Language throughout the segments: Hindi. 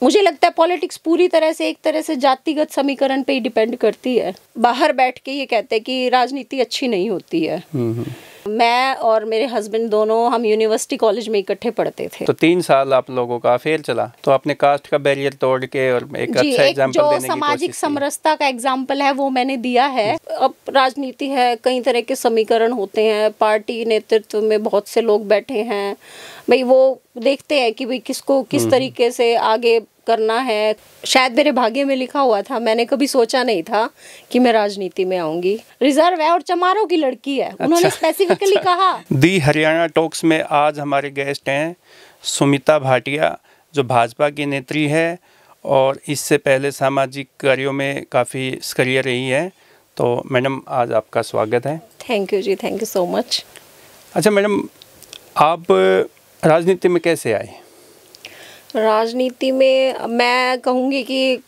मुझे लगता है पॉलिटिक्स पूरी तरह से एक तरह से जातिगत समीकरण पे ही डिपेंड करती है। बाहर बैठ के ये कहते हैं कि राजनीति अच्छी नहीं होती है। मैं और मेरे हस्बैंड दोनों हम यूनिवर्सिटी कॉलेज में इकट्ठे पढ़ते थे। तो 3 साल आप लोगों का अफेयर चला, तो आपने कास्ट का बैरियर तोड़ के और एक अच्छा एग्जाम्पल देने की कोशिश की। सामाजिक समरसता का एग्जाम्पल है वो मैंने दिया है। अब राजनीति है, कई तरह के समीकरण होते हैं, पार्टी नेतृत्व में बहुत से लोग बैठे हैं, भाई वो देखते हैं कि भाई किसको किस तरीके से आगे करना है। शायद मेरे भाग्य में लिखा हुआ था, मैंने कभी सोचा नहीं था कि मैं राजनीति में आऊंगी। रिजर्व है और चमारों की लड़की है, उन्होंने स्पेसिफिकली कहा। दी हरियाणा टॉक्स में आज हमारे गेस्ट हैं सुमिता भाटिया, जो भाजपा की नेत्री है और इससे पहले सामाजिक कार्यों में काफ़ी सक्रिय रही है। तो मैडम आज आपका स्वागत है। थैंक यू जी, थैंक यू सो मच। अच्छा मैडम, आप राजनीति में कैसे आए? राजनीति में मैं कहूँगी कि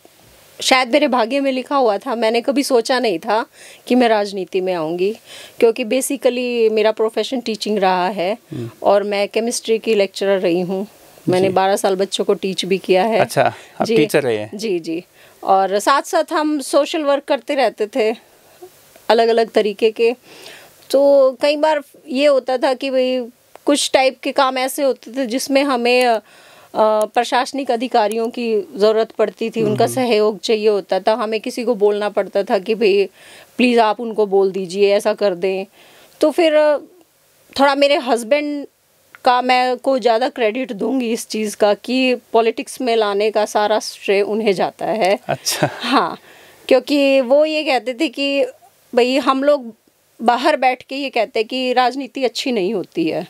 शायद मेरे भाग्य में लिखा हुआ था, मैंने कभी सोचा नहीं था कि मैं राजनीति में आऊँगी, क्योंकि बेसिकली मेरा प्रोफेशन टीचिंग रहा है और मैं केमिस्ट्री की लेक्चरर रही हूँ। मैंने 12 साल बच्चों को टीच भी किया है। अच्छा, आप टीचर रहे हैं? जी जी। और साथ साथ हम सोशल वर्क करते रहते थे अलग अलग तरीके के। तो कई बार ये होता था कि भाई कुछ टाइप के काम ऐसे होते थे जिसमें हमें प्रशासनिक अधिकारियों की ज़रूरत पड़ती थी, उनका सहयोग चाहिए होता था। हमें किसी को बोलना पड़ता था कि भाई प्लीज़ आप उनको बोल दीजिए, ऐसा कर दें। तो फिर थोड़ा मेरे हस्बैंड का मैं को ज़्यादा क्रेडिट दूंगी इस चीज़ का कि पॉलिटिक्स में लाने का सारा श्रेय उन्हें जाता है। अच्छा। हाँ, क्योंकि वो ये कहते थे कि भाई हम लोग बाहर बैठ के ये कहते हैं कि राजनीति अच्छी नहीं होती है,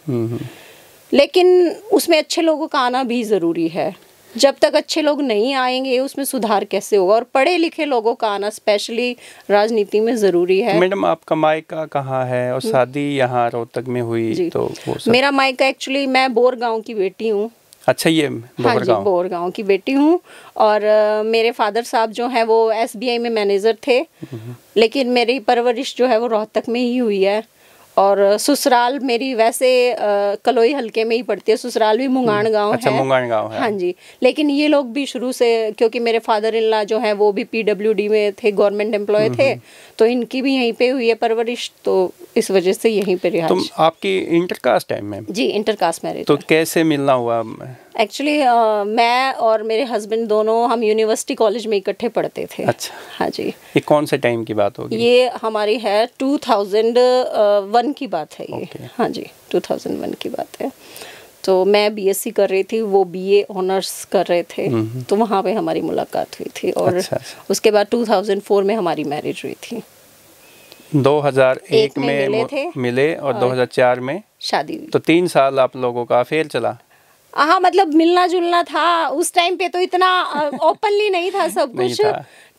लेकिन उसमें अच्छे लोगों का आना भी ज़रूरी है। जब तक अच्छे लोग नहीं आएंगे उसमें सुधार कैसे होगा? और पढ़े लिखे लोगों का आना स्पेशली राजनीति में ज़रूरी है। मैडम आपका मायका कहाँ है और शादी यहाँ रोहतक में हुई? तो वो सब। मेरा मायका एक्चुअली, मैं बोर गाँव की बेटी हूँ। अच्छा, ये हाँ जी, बोर गाँव की बेटी हूँ। और मेरे फादर साहब जो हैं वो SBI में मैनेजर थे, लेकिन मेरी परवरिश जो है वो रोहतक में ही हुई है। और ससुराल मेरी वैसे कलोई हल्के में ही पड़ती है, ससुराल भी मुंगाण गांव है। अच्छा, मुंगाण गांव है। हाँ जी, लेकिन ये लोग भी शुरू से, क्योंकि मेरे फादर इन लॉ जो हैं वो भी PWD में थे, गवर्नमेंट एम्प्लॉय थे, तो इनकी भी यहीं पे हुई है परवरिश, तो इस वजह से यहीं पे रिहाइश। तो आपकी इंटरकास्ट है मैम? जी, इंटरकास्ट मैरिज। तो कैसे मिलना हुआ? एक्चुअली मैं और मेरे हस्बैंड दोनों हम यूनिवर्सिटी कॉलेज में इकट्ठे पढ़ते थे। अच्छा। हाँ जी। ये कौन से टाइम की बात होगी? ये हमारी है 2001 की बात है ये। हाँ जी, 2001 की बात है। तो मैं BSc कर रही थी, वो BA ऑनर्स कर रहे थे, तो वहाँ पे हमारी मुलाकात हुई थी। और उसके बाद 2004 में हमारी मैरिज हुई थी। 2001 में मिले और 2004 में शादी हुई। तो 3 साल आप लोगों का अफेयर चला? हाँ, मतलब मिलना जुलना था उस टाइम पे, तो इतना ओपनली नहीं था सब कुछ।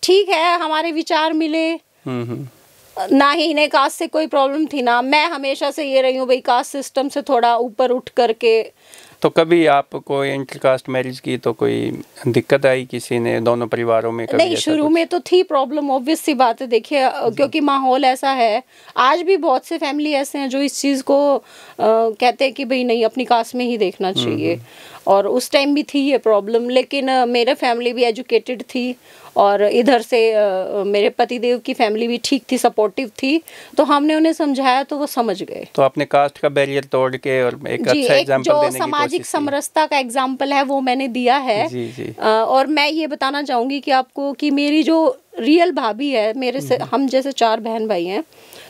ठीक है, हमारे विचार मिले, ना ही इन्हें कास्ट से कोई प्रॉब्लम थी ना मैं हमेशा से ये रही हूँ भाई कास्ट सिस्टम से थोड़ा ऊपर उठ करके। तो कभी आपको इंटरकास्ट मैरिज की तो कोई दिक्कत आई किसी ने, दोनों परिवारों में? कभी नहीं, शुरू में तो थी प्रॉब्लम, ऑब्वियस सी बात है। देखिए, क्योंकि माहौल ऐसा है, आज भी बहुत से फैमिली ऐसे हैं जो इस चीज़ को कहते हैं कि भाई नहीं, अपनी कास्ट में ही देखना चाहिए। और उस टाइम भी थी ये प्रॉब्लम, लेकिन मेरे फैमिली भी एजुकेटेड थी और इधर से मेरे पतिदेव की फैमिली भी ठीक थी, सपोर्टिव थी, तो हमने उन्हें समझाया तो वो समझ गए। तो आपने कास्ट का बैरियर तोड़ के और एक अच्छा एग्जांपल देने की कोशिश की। सामाजिक समरसता का एग्जांपल है वो मैंने दिया है। जी जी। और मैं ये बताना चाहूँगी कि आपको कि मेरी जो रियल भाभी है, मेरे से हम जैसे 4 बहन भाई हैं,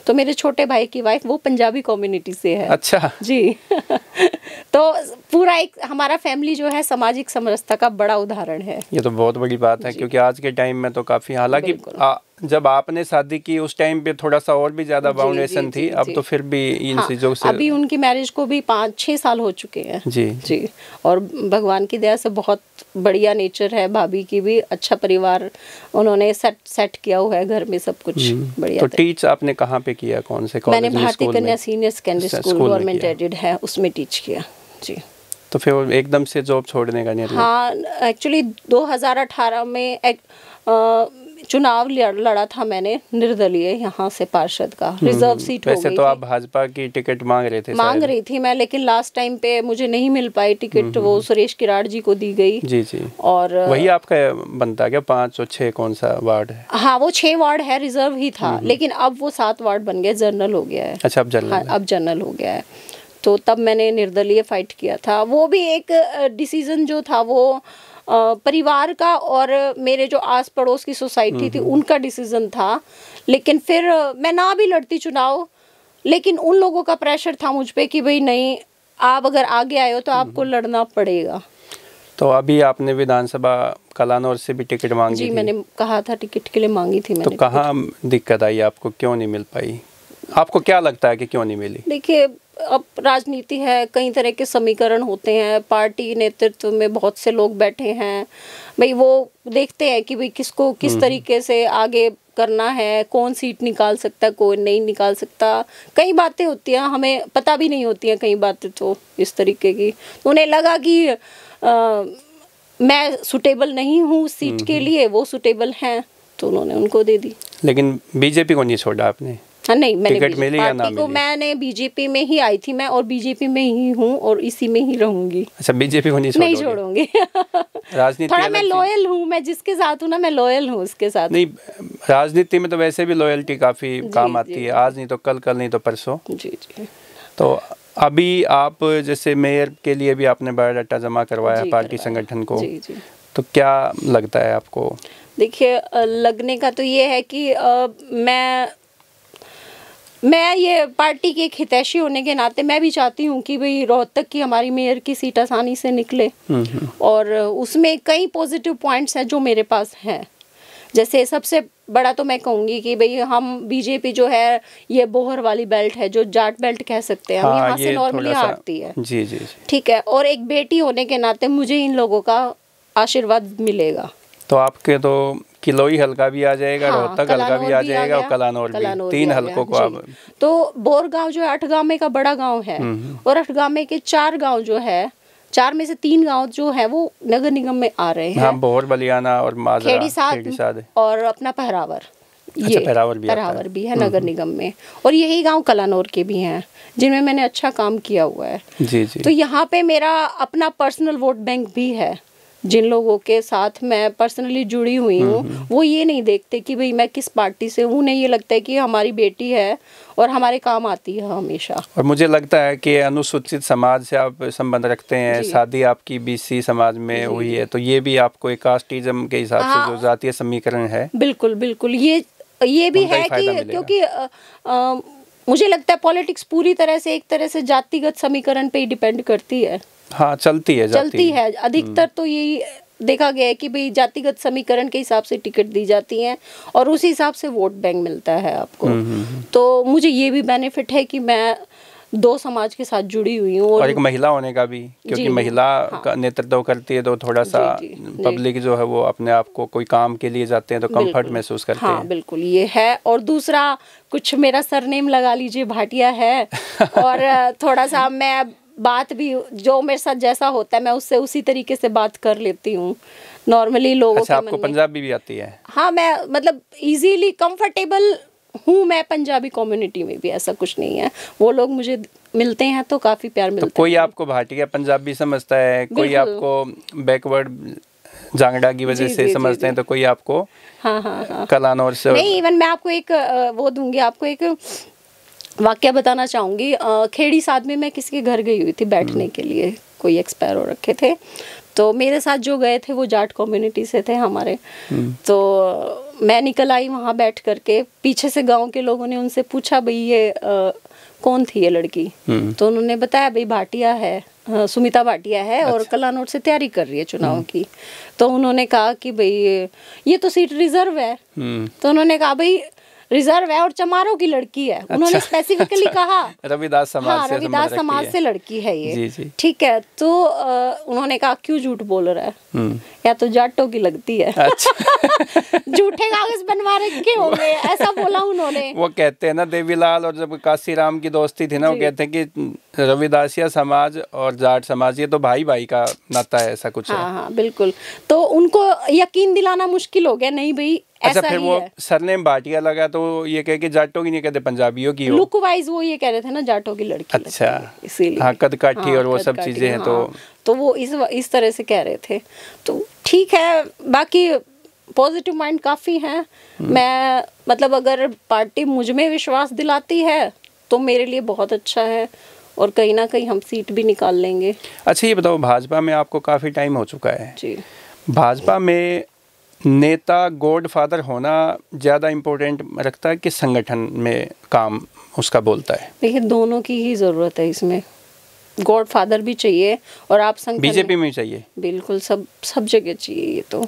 तो मेरे छोटे भाई की वाइफ वो पंजाबी कम्युनिटी से है। अच्छा जी। तो पूरा एक हमारा फैमिली जो है सामाजिक समरसता का बड़ा उदाहरण है। ये तो बहुत बड़ी बात है, क्योंकि आज के टाइम में तो काफी, हालांकि जब आपने शादी की उस टाइम पे थोड़ा सा और भी ज्यादा बाउंडेशन थी, अब तो फिर भी इन चीजों से अभी उनकी मैरिज को भी 5-6 साल हो चुके हैं। जी जी। और भगवान की दया से बहुत बढ़िया नेचर है भाभी की भी, अच्छा परिवार उन्होंने सेट किया हुआ है, घर में सब कुछ बढ़िया। तो टीच आपने कहाँ पे किया, कौन से कॉलेज में? मैंने भारतीय कन्या senior secondary school government aided है, उसमें टीच किया जी। तो फिर एकदम से जॉब छोड़ने का निर्णय? हाँ, एक्चुअली 2018 में चुनाव लड़ा था मैंने निर्दलीय यहाँ से पार्षद का, रिजर्व सीट हो गई वैसे तो आप भाजपा की टिकट मांग रहे थे? मांग रही थी मैं, लेकिन लास्ट टाइम पे मुझे नहीं मिल पाई टिकट, वो सुरेश किराड़ जी को दी गई। जी जी। और वही आपका बनता क्या 5 और 6 कौन सा वार्ड है? हाँ वो 6 वार्ड है, रिजर्व ही था, लेकिन अब वो 7 वार्ड बन गए, जनरल हो गया है। अच्छा अब जनरल? हाँ अब जनरल हो गया है। तो तब मैंने निर्दलीय फाइट किया था। वो भी एक डिसीजन जो था वो परिवार का और मेरे जो आस पड़ोस की सोसाइटी थी उनका डिसीजन था। लेकिन फिर मैं ना भी लड़ती चुनाव, लेकिन उन लोगों का प्रेशर था मुझ पे कि भाई नहीं, आप अगर आगे आए हो तो आपको लड़ना पड़ेगा। तो अभी आपने विधानसभा कलानौर से भी टिकट मांगी जी थी? मैंने कहा था, टिकट के लिए मांगी थी मैंने। तो कहाँ दिक्कत आई आपको, क्यों नहीं मिल पाई? आपको क्या लगता है कि क्यों नहीं मिली? देखिए अब राजनीति है, कई तरह के समीकरण होते हैं, पार्टी नेतृत्व में बहुत से लोग बैठे हैं, भाई वो देखते हैं कि भाई किसको किस तरीके से आगे करना है, कौन सीट निकाल सकता है, कौन नहीं निकाल सकता। कई बातें होती हैं, हमें पता भी नहीं होती हैं कई बातें तो इस तरीके की। तो उन्हें लगा कि मैं सुटेबल नहीं हूँ उस सीट के लिए, वो सुटेबल हैं, तो उन्होंने उनको दे दी। लेकिन बीजेपी को नहीं छोड़ा आपने? हाँ नहीं, मैंने टिकट मिली या ना पार्टी को मिली? मैंने बीजेपी में ही आई थी मैं, और बीजेपी में ही हूँ और इसी में ही रहूंगी। अच्छा बीजेपी को नहीं छोड़ूंगी। राजनीति थोड़ा मैं लॉयल हूँ, मैं जिसके साथ हूँ ना मैं लॉयल हूँ उसके साथ। नहीं, राजनीति में तो वैसे भी लॉयल्टी काफी काम आती है, आज नहीं तो कल, कल नहीं तो परसों। जी जी। तो अभी आप जैसे मेयर के लिए भी आपने बायोडाटा जमा करवाया पार्टी संगठन को, जी जी। तो क्या लगता है आपको? देखिए लगने का तो ये है कि मैं ये पार्टी के एक हितैषी होने के नाते मैं भी चाहती हूँ कि भाई रोहतक की हमारी मेयर की सीट आसानी से निकले, और उसमें कई पॉजिटिव पॉइंट्स हैं जो मेरे पास हैं। जैसे सबसे बड़ा तो मैं कहूँगी कि भाई हम बीजेपी जो है ये बोहर वाली बेल्ट है, जो जाट बेल्ट कह सकते हैं, हम यहाँ से नॉर्मली हारती है। जी जी। ठीक है, और एक बेटी होने के नाते मुझे इन लोगों का आशीर्वाद मिलेगा। तो आपके तो किलोई हल्का भी आ जाएगा, रोहतक हल्का भी आ जाएगा और कलानौर भी, 3 हल्कों को आप। तो बोरगांव जो है अठगामे का बड़ा गांव है, और अठगामे के 4 गांव जो है, 4 में से 3 गांव जो है वो नगर निगम में आ रहे हैं। हाँ, बोहर, बलियाना और माजरा, खेड़ीसाद और अपना पहरावर। अच्छा, पहरावर भी है नगर निगम में, और यही गांव कलानौर के भी हैं जिनमें मैंने अच्छा काम किया हुआ है। जी जी। तो यहाँ पे मेरा अपना पर्सनल वोट बैंक भी है। जिन लोगों के साथ मैं पर्सनली जुड़ी हुई हूँ वो ये नहीं देखते कि भाई मैं किस पार्टी से हूँ, उन्हें ये लगता है कि हमारी बेटी है और हमारे काम आती है हमेशा। और मुझे लगता है कि अनुसूचित समाज से आप संबंध रखते हैं, शादी आपकी बीसी समाज में हुई है, तो ये भी आपको एक कास्टिज्म के हिसाब से जो जातीय समीकरण है। बिल्कुल बिल्कुल, ये भी है कि क्योंकि मुझे लगता है पॉलिटिक्स पूरी तरह से एक तरह से जातिगत समीकरण पे ही डिपेंड करती है। हाँ, चलती है अधिकतर तो यही देखा गया है कि भाई जातिगत समीकरण के हिसाब से टिकट दी जाती हैं और उसी हिसाब से वोट बैंक मिलता है आपको। तो मुझे ये भी बेनिफिट है कि मैं 2 समाज के साथ जुड़ी हुई हूँ, और एक महिला होने का भी, क्योंकि महिला का नेतृत्व करती है तो थोड़ा सा पब्लिक जो है वो अपने आप को कोई काम के लिए जाते हैं तो कंफर्ट महसूस करते हैं। बिल्कुल ये है। और दूसरा, कुछ मेरा सरनेम लगा लीजिए भाटिया है, और थोड़ा सा मैं बात भी जो मेरे साथ जैसा होता है मैं उससे उसी तरीके से बात कर लेती हूँ नॉर्मली लोगों के मन में। आपको पंजाबी भी आती है? हाँ, मैं मतलब इजीली कंफर्टेबल हूँ मैं पंजाबी कम्युनिटी में भी, ऐसा कुछ नहीं है। वो लोग मुझे मिलते हैं तो काफ़ी प्यार मिलता है। तो कोई आपको भाटिया पंजाबी समझता है, कोई आपको बैकवर्ड जांगड़ा की वजह से समझते हैं, तो कोई आपको हाँ कलानौर से। नहीं, इवन मैं आपको एक वो दूंगी, आपको एक वाक्य बताना चाहूँगी। खेड़ी साथ में मैं किसी के घर गई हुई थी बैठने के लिए, कोई एक्सपायर हो रखे थे, तो मेरे साथ जो गए थे वो जाट कम्युनिटी से थे हमारे। तो मैं निकल आई वहाँ बैठ करके, पीछे से गांव के लोगों ने उनसे पूछा भाई ये कौन थी ये लड़की, तो उन्होंने बताया भाई भाटिया है, सुमिता भाटिया है। अच्छा। और कलानौर से तैयारी कर रही है चुनाव की। तो उन्होंने कहा कि भाई ये तो सीट रिजर्व है। तो उन्होंने कहा भाई रिजर्व है और चमारों की लड़की है। उन्होंने स्पेसिफिकली कहा रविदास समाज से लड़की है ये। जी जी। ठीक है, तो उन्होंने कहा क्यों झूठ बोल रहा है, या तो जाटों की लगती है। अच्छा। झूठे कागज बनवा रखे होंगे, ऐसा बोला उन्होंने। वो कहते हैं ना देवीलाल और जब काशी राम की दोस्ती थी ना, वो कहते हैं कि रविदासिया समाज और जाट समाज ये तो भाई भाई का नाता है, ऐसा कुछ है। हाँ बिल्कुल। तो उनको यकीन दिलाना मुश्किल हो गया, नहीं भाई अच्छा, ऐसा फिर ही वो है। सरनेम भाटिया लगा तो ये कह के जाटों की नहीं कहते, पंजाबियों की हो। लुक वाइज वो ये कह रहे थे ना जाटों की लड़की अच्छा, इसीलिए। हाँ, कदकाठी हाँ, और वो सब कदकाठी, चीजें हैं। तो वो इस तरह से कह रहे थे। तो ठीक है, बाकी पॉजिटिव माइंड काफ़ी है। मैं मतलब अगर पार्टी मुझ में विश्वास दिलाती है तो मेरे लिए बहुत अच्छा है, और कहीं ना कहीं हम सीट भी निकाल लेंगे। अच्छा, ये बताओ, भाजपा में आपको काफ़ी टाइम हो चुका है जी, भाजपा में नेता गॉड फादर होना ज़्यादा इम्पोर्टेंट रखता है कि संगठन में काम उसका बोलता है? देखिए दोनों की ही ज़रूरत है इसमें। गॉड फादर भी चाहिए और आप संगठन बीजेपी में चाहिए, बिल्कुल सब जगह चाहिए। ये तो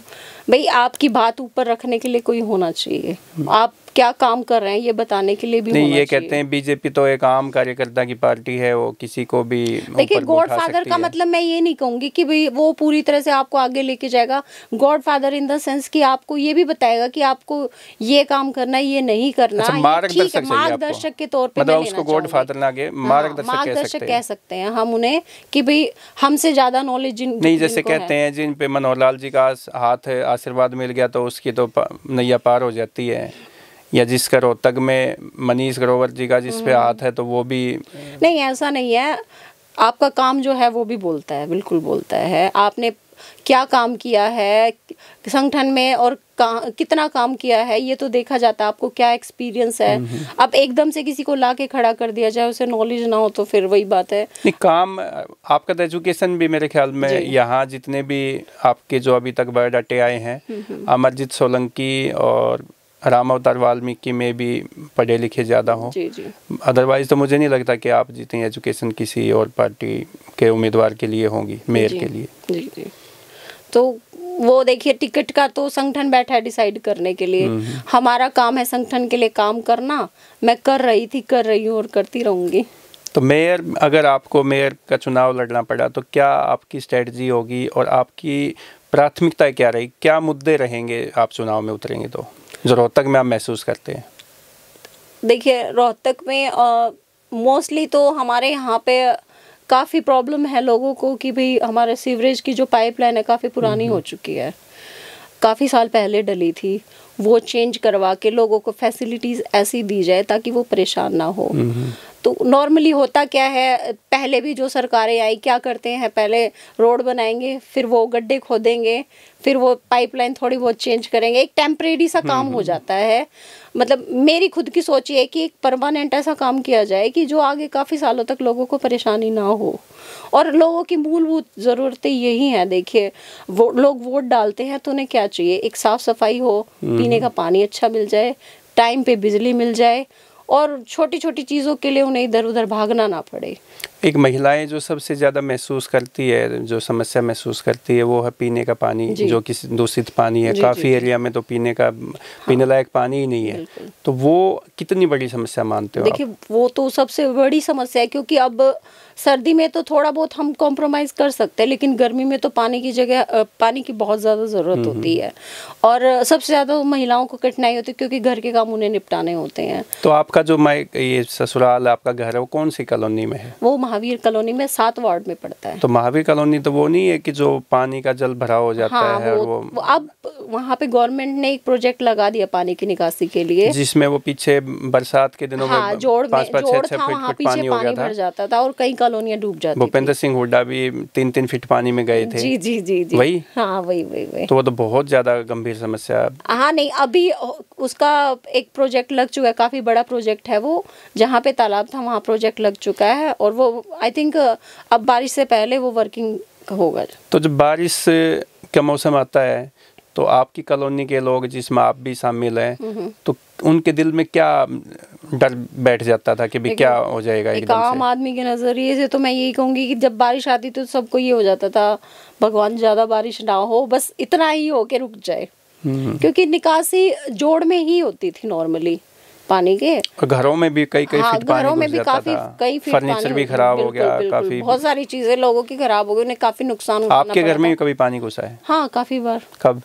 भाई आपकी बात ऊपर रखने के लिए कोई होना चाहिए, आप क्या काम कर रहे हैं ये बताने के लिए भी नहीं, होना ये चाहिए। कहते हैं बीजेपी तो एक आम कार्यकर्ता की पार्टी है, वो किसी को भी देखिए ऊपर गॉड उठा फादर सकती का है। मतलब मैं ये नहीं कहूंगी कि भाई वो पूरी तरह से आपको आगे लेके जाएगा। God father in the sense कि आपको ये भी बताएगा कि आपको ये काम करना है, ये नहीं करना। अच्छा, ये मार्गदर्शक ठीक है, चाहिए आपको। मार्गदर्शक के तौर पे मतलब मैं उसको लेना गॉड चाहूंगी। फादर ना आगे मार्गदर्शक कह सकते हैं हम उन्हें कि भाई हमसे ज्यादा नॉलेज नहीं, जैसे कहते हैं जिन पे मनोहर लाल जी का हाथ है, आशीर्वाद मिल गया तो उसकी तो नैया पार हो जाती है, या जिसका रोहतक में मनीष ग्रोवर जी का जिस पे हाथ है तो वो भी। नहीं, ऐसा नहीं है। आपका काम जो है वो भी बोलता है, बिल्कुल बोलता है। आपने क्या काम किया है संगठन में और कितना काम किया है ये तो देखा जाता है। आपको क्या एक्सपीरियंस है। अब एकदम से किसी को ला के खड़ा कर दिया जाए, उसे नॉलेज ना हो, तो फिर वही बात है। नहीं, काम आपका तो एजुकेशन भी मेरे ख्याल में यहाँ जितने भी आपके जो अभी तक बायोडाटे आए हैं, अमरजीत सोलंकी और राम अवतार वाल्मीकि में भी पढ़े लिखे ज़्यादा हो। जी जी। अदरवाइज तो मुझे नहीं लगता कि आप जितनी एजुकेशन किसी और पार्टी के उम्मीदवार के लिए होंगी, मेयर के लिए। जी जी। तो वो देखिए टिकट का तो संगठन बैठा है डिसाइड करने के लिए। हमारा काम है संगठन के लिए काम करना। मैं कर रही हूँ और करती रहूँगी। तो मेयर, अगर आपको मेयर का चुनाव लड़ना पड़ा तो क्या आपकी स्ट्रेटजी होगी और आपकी प्राथमिकता क्या रहेगी? क्या मुद्दे रहेंगे आप चुनाव में उतरेंगे तो, जो रोहतक में आप महसूस करते हैं? देखिए रोहतक में मोस्टली तो हमारे यहाँ पे काफ़ी प्रॉब्लम है लोगों को कि भाई हमारे सीवरेज की जो पाइपलाइन है काफ़ी पुरानी हो चुकी है, काफ़ी साल पहले डली थी। वो चेंज करवा के लोगों को फैसिलिटीज़ ऐसी दी जाए ताकि वो परेशान ना हो। तो नॉर्मली होता क्या है, पहले भी जो सरकारें आई क्या करते हैं, पहले रोड बनाएंगे, फिर वो गड्ढे खोदेंगे, फिर वो पाइपलाइन थोड़ी बहुत चेंज करेंगे, एक टेम्परेरी सा काम हो जाता है। मतलब मेरी खुद की सोच ये है कि एक परमानेंट ऐसा काम किया जाए कि जो आगे काफ़ी सालों तक लोगों को परेशानी ना हो। और लोगों की मूलभूत ज़रूरतें यही हैं। देखिए वो लोग वोट डालते हैं तो उन्हें क्या चाहिए, एक साफ़ सफाई हो, पीने का पानी अच्छा मिल जाए, टाइम पे बिजली मिल जाए, और छोटी छोटी चीज़ों के लिए उन्हें इधर उधर भागना ना पड़े। एक महिलाएं जो सबसे ज़्यादा महसूस करती है, जो समस्या महसूस करती है, वो है पीने का पानी, जो कि दूषित पानी है। काफ़ी एरिया में तो पीने लायक पानी ही नहीं है। तो वो कितनी बड़ी समस्या मानते हो आप? देखिए वो तो सबसे बड़ी समस्या है, क्योंकि अब सर्दी में तो थोड़ा बहुत हम कॉम्प्रोमाइज़ कर सकते हैं, लेकिन गर्मी में तो पानी की जगह पानी की बहुत ज़्यादा ज़रूरत होती है। और सबसे ज़्यादा महिलाओं को कठिनाई होती है क्योंकि घर के काम उन्हें निपटाने होते हैं। तो आपका जो ये ससुराल आपका घर है वो कौन सी कॉलोनी में है? वो महावीर कॉलोनी में 7 वार्ड में पड़ता है। तो महावीर कॉलोनी तो वो नहीं है कि जो पानी का जल भरा हो जाता है? वो अब वहाँ पे गवर्नमेंट ने एक प्रोजेक्ट लगा दिया पानी की निकासी के लिए, जिसमें वो पीछे बरसात के दिनों में जोड़ 5-6 फीट पानी हो गया था, भर जाता था और कई कॉलोनियां डूब जाती थी। भूपेंद्र सिंह हुड्डा भी 3-3 फीट पानी में गए थे। जी जी जी जी। वही, हाँ वही। तो वो तो बहुत ज्यादा गंभीर समस्या। हाँ नहीं, अभी उसका एक प्रोजेक्ट लग चुका है, काफी बड़ा प्रोजेक्ट है वो। जहाँ पे तालाब था वहाँ प्रोजेक्ट लग चुका है, और वो आई थिंक अब बारिश से पहले वो वर्किंग होगा। तो जब बारिश का मौसम आता है तो आपकी कॉलोनी के लोग, जिसमें आप भी शामिल हैं, तो उनके दिल में क्या डर बैठ जाता था कि भाई क्या हो जाएगा एकदम से? आम आदमी के नज़रिए से तो मैं यही कहूँगी कि जब बारिश आती तो सबको ये हो जाता था, भगवान ज़्यादा बारिश ना हो, बस इतना ही हो के रुक जाए। क्योंकि निकासी जोड़ में ही होती थी नॉर्मली पानी के। घरों में भी कई फीट पानी घरों में भी काफी कई फीट फर्नीचर भी खराब हो गया, काफी बहुत सारी चीजें लोगों की खराब हो गई, उन्हें काफी नुकसान उठाना आपके घर में कभी पानी घुसा है? हाँ काफी बार। कब?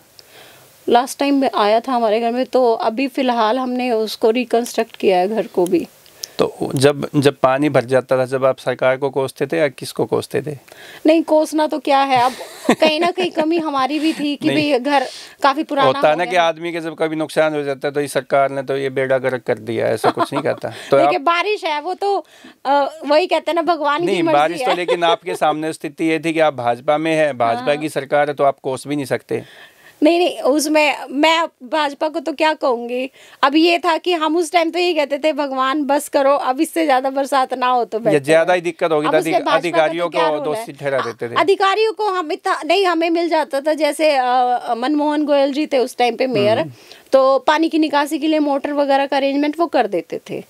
लास्ट टाइम में आया था हमारे घर में, तो अभी फ़िलहाल हमने उसको रिकंस्ट्रक्ट किया है, घर को भी। तो जब पानी भर जाता था, जब आप सरकार को कोसते थे या किसको कोसते थे? नहीं, कोसना तो क्या है, अब कहीं ना कहीं कमी हमारी भी थी कि भाई घर काफी पुराना होता है हो ना गया कि आदमी के जब कभी नुकसान हो जाता है तो इस सरकार ने तो ये बेड़ा गर्क कर दिया, ऐसा कुछ नहीं कहता। तो देखिए बारिश है, वो तो वही कहते हैं ना, भगवान की मर्जी बारिश है। तो, लेकिन आपके सामने स्थिति ये थी कि आप भाजपा में है, भाजपा की सरकार है, तो आप कोस भी नहीं सकते। नहीं, उसमें मैं भाजपा को तो क्या कहूंगी। अब ये था कि हम उस टाइम तो ये कहते थे भगवान बस करो, अब इससे ज्यादा बरसात ना हो तो बेहतर है। ज्यादा ही दिक्कत होगी तो अधिकारियों तो को दोषी ठहरा देते थे। अधिकारियों को हम इतना नहीं, हमें मिल जाता था। जैसे मनमोहन गोयल जी थे उस टाइम पे मेयर, तो पानी की निकासी के लिए मोटर वगैरह का अरेंजमेंट वो कर देते थे।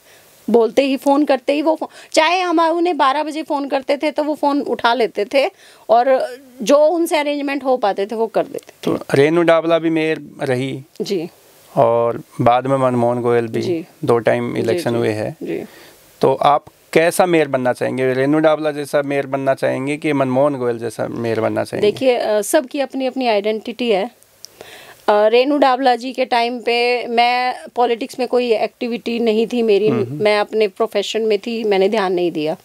बोलते ही, फोन करते ही वो, चाहे हम उन्हें 12 बजे फ़ोन करते थे तो वो फ़ोन उठा लेते थे, और जो उनसे अरेंजमेंट हो पाते थे वो कर देते थे। तो रेनू डाबला भी मेयर रही जी, और बाद में मनमोहन गोयल भी 2 टाइम इलेक्शन हुए हैं। तो आप कैसा मेयर बनना चाहेंगे? रेनू डाबला जैसा मेयर बनना चाहेंगे कि मनमोहन गोयल जैसा मेयर बनना चाहेंगे? देखिए सबकी अपनी अपनी आइडेंटिटी है। रेनू डाबला जी के टाइम पे मैं पॉलिटिक्स में कोई एक्टिविटी नहीं थी मेरी, मैं अपने प्रोफेशन में थी, मैंने ध्यान नहीं दिया।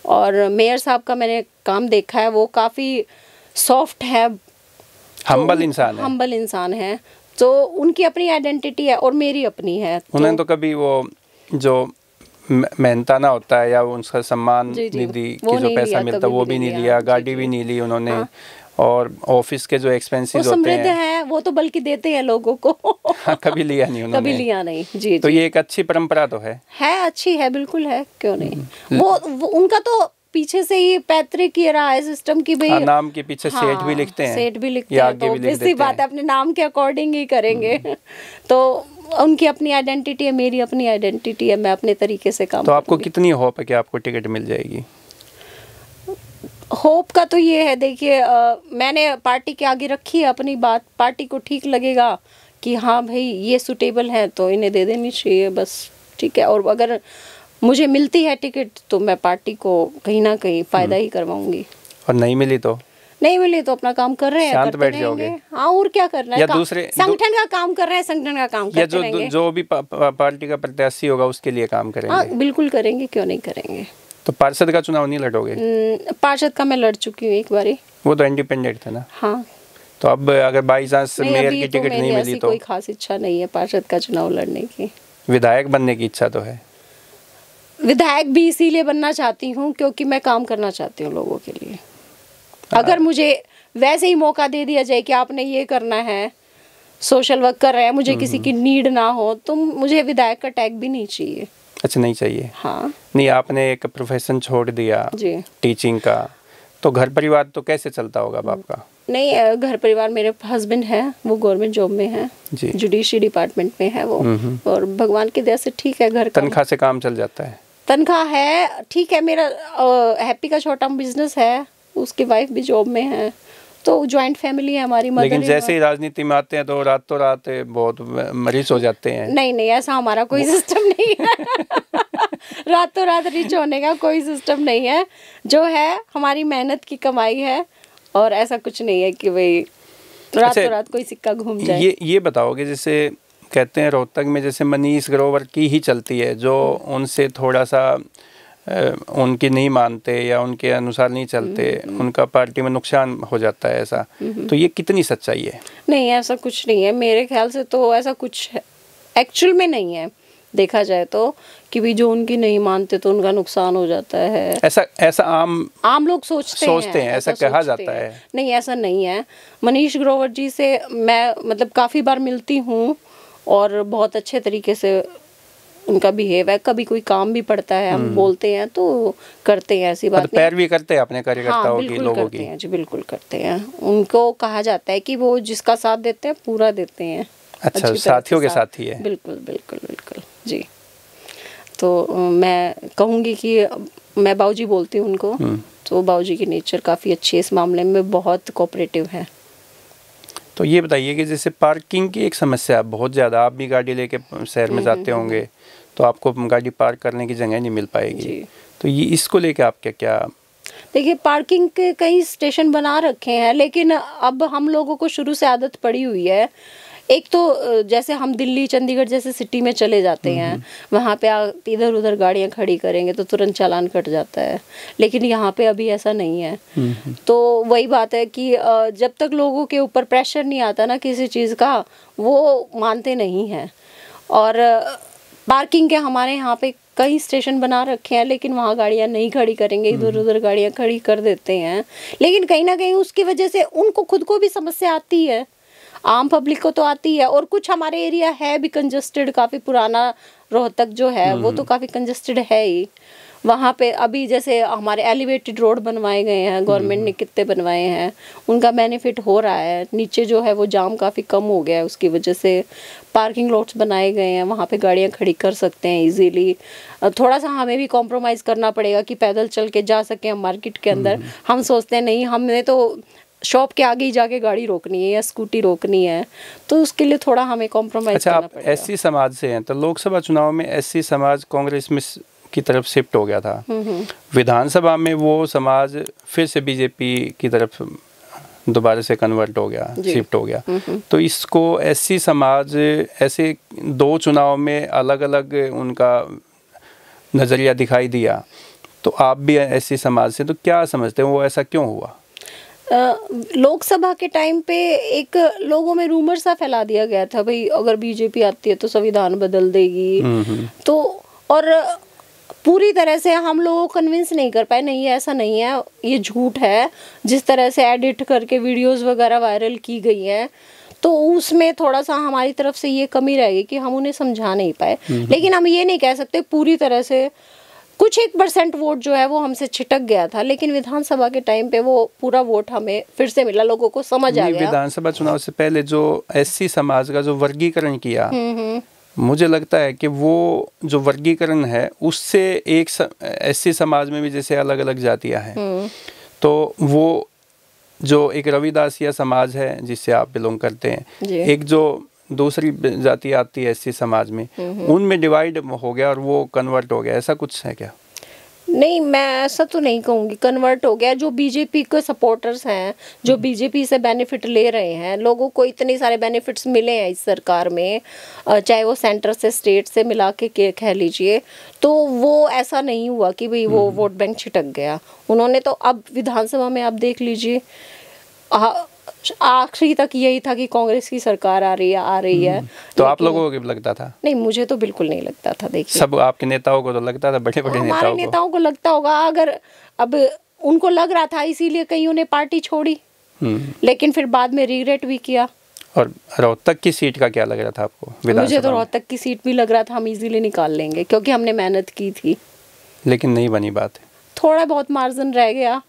और मेयर साहब का मैंने काम देखा है, वो काफ़ी सॉफ्ट है, हम्बल इंसान है। हम्बल इंसान है, तो उनकी अपनी आइडेंटिटी है और मेरी अपनी है। उन्होंने तो कभी वो जो मेहनताना होता है या उनका सम्मान निधि की जो पैसा मिलता है वो भी नहीं लिया, गाड़ी भी नहीं ली उन्होंने, और ऑफिस के जो एक्सपेंसेस होते हैं वो तो बल्कि देते हैं लोगों को। कभी लिया नहीं उन्होंने, कभी लिया नहीं। जी, तो ये एक अच्छी परंपरा तो है अच्छी है, बिल्कुल है, क्यों नहीं। वो उनका तो पीछे से ही पैतृक ये रहा है सिस्टम की भाई, नाम के पीछे सेठ भी लिखते हैं, सेठ भी लिखते हैं, तो इसी बात है, अपने नाम के अकॉर्डिंग ही करेंगे। तो उनकी अपनी आइडेंटिटी है, मेरी अपनी आइडेंटिटी है, मैं अपने तरीके से काम। तो आपको कितनी होप है कि आपको टिकट मिल जाएगी? होप का तो ये है, देखिए मैंने पार्टी के आगे रखी है अपनी बात, पार्टी को ठीक लगेगा कि हाँ भाई ये सुटेबल है तो इन्हें दे देनी चाहिए, बस ठीक है। और अगर मुझे मिलती है टिकट तो मैं पार्टी को कहीं ना कहीं फायदा ही करवाऊंगी। और नहीं मिली तो? नहीं मिली तो अपना काम कर रहे हैं, शांत बैठ जाओगे? हाँ, और क्या करना है, या दूसरे संगठन का काम कर रहे हैं, संगठन का काम करते रहेंगे। जो भी पार्टी का प्रत्याशी होगा उसके लिए काम करेंगे? हाँ बिल्कुल करेंगे, क्यों नहीं करेंगे। तो पार्षद का चुनाव नहीं लड़ोगे? पार्षद का मैं लड़ चुकी हूँ एक बारी। वो तो इंडिपेंडेंट था ना? हाँ। तो अब अगर बाई चांस मेयर की टिकट नहीं मिली तो? कोई खास इच्छा नहीं है पार्षद का चुनाव लड़ने की। विधायक बनने की इच्छा तो है? विधायक भी इसीलिए बनना चाहती हूँ क्योंकि मैं काम करना चाहती हूँ लोगों के लिए। अगर मुझे वैसे ही मौका दे दिया जाए कि आपने ये करना है, सोशल वर्क कर रहे हैं, मुझे किसी की नीड ना हो, तो मुझे विधायक का टैग भी नहीं चाहिए। अच्छा, नहीं चाहिए? हाँ। नहीं, आपने एक प्रोफेशन छोड़ दिया जी, टीचिंग का, तो घर परिवार तो कैसे चलता होगा अब आपका? नहीं, घर परिवार, मेरे हस्बैंड है, वो गवर्नमेंट जॉब में है, जुडिशरी डिपार्टमेंट में है वो, और भगवान की दया से ठीक है, घर तनख्वाह से काम चल जाता है? तनख्वाह है, ठीक है। मेरा हैप्पी का छोटा बिजनेस है, उसकी वाइफ भी जॉब में है, तो जॉइंट फैमिली है हमारी। लेकिन जैसे ही राजनीति में आते हैं तो रातों रात बहुत मरीज हो जाते हैं। नहीं, ऐसा हमारा कोई सिस्टम नहीं है। रातों रात रिच होने का कोई सिस्टम नहीं है, जो है हमारी मेहनत की कमाई है, और ऐसा कुछ नहीं है कि भाई रातों रात कोई सिक्का घूम जाए। ये बताओगे, जैसे कहते हैं रोहतक में जैसे मनीष ग्रोवर की ही चलती है, जो उनसे थोड़ा सा उनकी नहीं मानते या उनके अनुसार नहीं चलते, उनका पार्टी में नुकसान हो जाता है, ऐसा तो ये कितनी सच्चाई है? नहीं, ऐसा कुछ नहीं है मेरे ख्याल से, तो ऐसा कुछ एक्चुअल में नहीं है देखा जाए तो, कि भी जो उनकी नहीं मानते तो उनका नुकसान हो जाता है, ऐसा आम लोग सोचते हैं, ऐसा कहा जाता है। नहीं, ऐसा नहीं है। मनीष ग्रोवर जी से मैं मतलब काफ़ी बार मिलती हूँ और बहुत अच्छे तरीके से उनका बिहेव है। कभी कोई काम भी पड़ता है, हम बोलते हैं तो करते हैं, ऐसी बात नहीं। पैर भी करते हैं अपने कार्यकर्ताओं की, लोगों की? जी बिल्कुल करते हैं। उनको कहा जाता है कि वो जिसका साथ देते हैं पूरा देते हैं। अच्छा, साथियों के साथ ही है? बिल्कुल बिल्कुल बिल्कुल जी। तो मैं कहूँगी कि मैं बाऊजी बोलती हूँ उनको, तो बाऊजी की नेचर काफ़ी अच्छी है, इस मामले में बहुत कोऑपरेटिव है। तो ये बताइए कि जैसे पार्किंग की एक समस्या बहुत ज़्यादा, आप भी गाड़ी लेके शहर में जाते होंगे तो आपको गाड़ी पार्क करने की जगह नहीं मिल पाएगी, तो ये इसको लेके आप क्या? देखिए, पार्किंग के कई स्टेशन बना रखे हैं, लेकिन अब हम लोगों को शुरू से आदत पड़ी हुई है एक तो जैसे हम दिल्ली चंडीगढ़ जैसे सिटी में चले जाते हैं, वहाँ पे आप इधर उधर गाड़ियाँ खड़ी करेंगे तो तुरंत चालान कट जाता है, लेकिन यहाँ पे अभी ऐसा नहीं है। तो वही बात है कि जब तक लोगों के ऊपर प्रेशर नहीं आता ना किसी चीज़ का, वो मानते नहीं हैं। और पार्किंग के हमारे यहाँ पे कई स्टेशन बना रखे हैं, लेकिन वहाँ गाड़ियाँ नहीं खड़ी करेंगे, इधर उधर गाड़ियाँ खड़ी कर देते हैं। लेकिन कहीं ना कहीं उसकी वजह से उनको खुद को भी समस्या आती है, आम पब्लिक को तो आती है। और कुछ हमारे एरिया है भी कंजस्टेड, काफ़ी पुराना रोहतक जो है वो तो काफ़ी कंजस्टेड है ही। वहाँ पे अभी जैसे हमारे एलिवेटेड रोड बनवाए गए हैं, गवर्नमेंट ने कितने बनवाए हैं, उनका बेनिफिट हो रहा है। नीचे जो है वो जाम काफ़ी कम हो गया है, उसकी वजह से पार्किंग लॉट्स बनाए गए हैं, वहाँ पे गाड़ियाँ खड़ी कर सकते हैं इजीली। थोड़ा सा हमें भी कॉम्प्रोमाइज़ करना पड़ेगा कि पैदल चल के जा सकें हम मार्केट के अंदर। हम सोचते हैं नहीं, हमने तो शॉप के आगे ही जाके गाड़ी रोकनी है या स्कूटी रोकनी है, तो उसके लिए थोड़ा हमें कॉम्प्रोमाइज़ करना पड़ेगा। आप एससी समाज से हैं, तो लोकसभा चुनाव में एससी समाज कांग्रेस में की तरफ शिफ्ट हो गया था, विधानसभा में वो समाज फिर से बीजेपी की तरफ दोबारा से कन्वर्ट हो गया, शिफ्ट हो गया। तो इसको एससी समाज ऐसे दो चुनाव में अलग अलग उनका नज़रिया दिखाई दिया, तो आप भी एससी समाज से, तो क्या समझते हैं वो ऐसा क्यों हुआ? लोकसभा के टाइम पे एक लोगों में रूमर सा फैला दिया गया था, भाई अगर बीजेपी आती है तो संविधान बदल देगी। तो और पूरी तरह से हम लोगों को कन्विंस नहीं कर पाए, नहीं ऐसा नहीं है, ये झूठ है। जिस तरह से एडिट करके वीडियोस वगैरह वायरल की गई हैं, तो उसमें थोड़ा सा हमारी तरफ से ये कमी रहेगी कि हम उन्हें समझा नहीं पाए। लेकिन हम ये नहीं कह सकते पूरी तरह से, कुछ 1% वोट जो है वो हमसे छिटक गया था, लेकिन विधानसभा के टाइम पे वो पूरा वोट हमें फिर से मिला, लोगों को समझ आ गया। विधानसभा चुनाव से पहले जो एससी समाज का जो वर्गीकरण किया, मुझे लगता है कि वो जो वर्गीकरण है उससे एक एससी समाज में भी जैसे अलग अलग जातियां हैं, तो वो जो एक रविदासिया समाज है जिससे आप बिलोंग करते हैं, एक जो दूसरी जाति आती है एससी समाज में, उनमें डिवाइड हो गया और वो कन्वर्ट हो गया, ऐसा कुछ है क्या? नहीं, मैं ऐसा तो नहीं कहूँगी कन्वर्ट हो गया। जो बीजेपी के सपोर्टर्स हैं, जो बीजेपी से बेनिफिट ले रहे हैं, लोगों को इतने सारे बेनिफिट्स मिले हैं इस सरकार में, चाहे वो सेंटर से स्टेट से मिला के कह लीजिए, तो वो ऐसा नहीं हुआ कि भाई वो वोट बैंक छिटक गया। उन्होंने तो अब विधानसभा में आप देख लीजिए, आखिरी तक यही था कि कांग्रेस की सरकार आ रही है। तो आप लोगों को लगता था? नहीं, मुझे तो बिल्कुल नहीं लगता था। देखिए, सब आपके नेताओं को तो लगता था, बड़े बड़े हमारे नेताओं को लगता होगा, अगर अब उनको लग रहा था इसीलिए कईयों ने पार्टी छोड़ी, लेकिन फिर बाद में रिग्रेट भी किया। और रोहतक की सीट का क्या लग रहा था आपको? मुझे तो रोहतक की सीट भी लग रहा था हम इजीली निकाल लेंगे, क्योंकि हमने मेहनत की थी, लेकिन नहीं बनी बात। थोड़ा बहुत मार्जिन रह गया,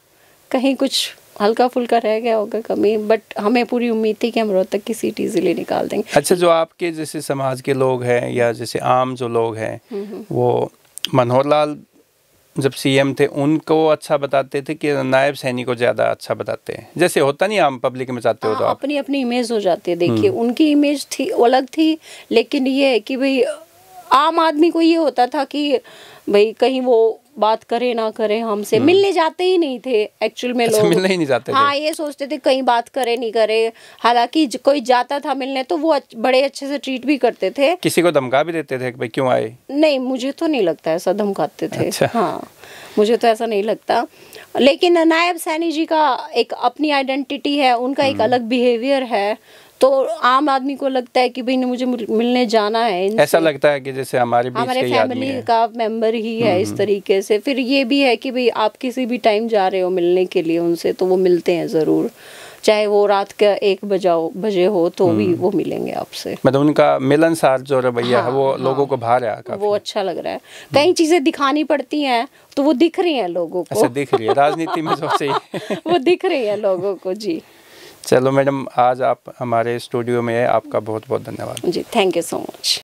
कहीं कुछ हल्का फुल्का रह गया होगा कमी, बट हमें पूरी उम्मीद थी कि हम रोहतक की सीट इजीली निकाल देंगे। अच्छा, जो आपके जैसे समाज के लोग हैं या जैसे आम जो लोग हैं, वो मनोहर लाल जब सीएम थे उनको अच्छा बताते थे कि नायब सैनी को ज़्यादा अच्छा बताते हैं? जैसे होता नहीं, आम पब्लिक में चाहते हो तो आप अपनी अपनी इमेज हो जाती है। देखिए, उनकी इमेज थी अलग थी, लेकिन ये है कि भाई आम आदमी को ये होता था कि भाई कहीं वो बात करे ना करे, हमसे मिलने जाते ही नहीं थे एक्चुअल में लोग। मिलने ही नहीं जाते थे। हाँ, ये सोचते थे कहीं बात करे नहीं करे। हालांकि कोई जाता था मिलने तो वो बड़े अच्छे से ट्रीट भी करते थे। किसी को धमका भी देते थे कि भाई क्यों आए? नहीं, मुझे तो नहीं लगता ऐसा धमकाते थे। अच्छा। हाँ, मुझे तो ऐसा नहीं लगता। लेकिन नायब सैनी जी का एक अपनी आइडेंटिटी है, उनका एक अलग बिहेवियर है, तो आम आदमी को लगता है कि भाई मुझे मिलने जाना है इनसे। ऐसा लगता है कि जैसे हमारे फैमिली का मेंबर ही है इस तरीके से। फिर ये भी है कि भाई आप किसी भी टाइम जा रहे हो मिलने के लिए उनसे, तो वो मिलते हैं ज़रूर, चाहे वो रात का 1 बजे हो तो भी वो मिलेंगे आपसे। मतलब उनका मिलनसार जो रवैया है वो लोगों को भा रहा है काफी। वो अच्छा लग रहा है। कई चीज़ें दिखानी पड़ती हैं तो वो दिख रही हैं लोगों को। अच्छा, दिख रही है राजनीति में जो चाहिए वो दिख रही है लोगों को। जी चलो मैडम, आज आप हमारे स्टूडियो में है, आपका बहुत बहुत धन्यवाद। जी, थैंक यू सो मच।